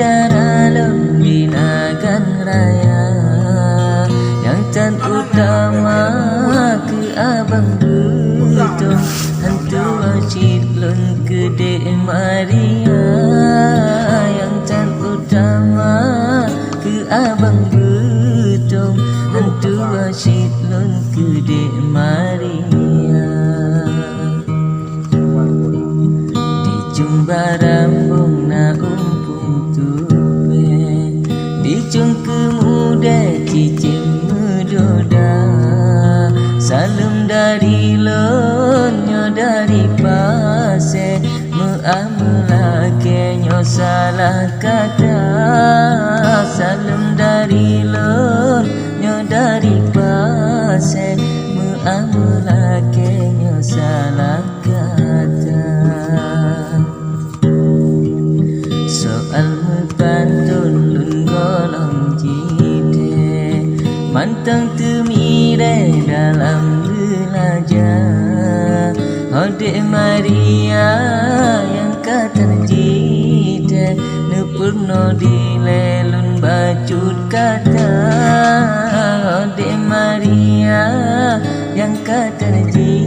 dalam binagan raya yang tan utama ke abang betul hantu wajib lun gede Maria yang tan utama ke abang betul hantu wajib lun gede Maria di jumba rambung na umpung tupe di jungke muda cicing medoda salam dari lonyo dari pase muamalah kenyo salah kata salam dari lonyo dari pase muamalah kenyo salah kata soal mepantun lun golong jide mantang temire dalam belajar Ode Maria yang kata jide nepurno dilelun bacut kata Ode Maria yang kata jide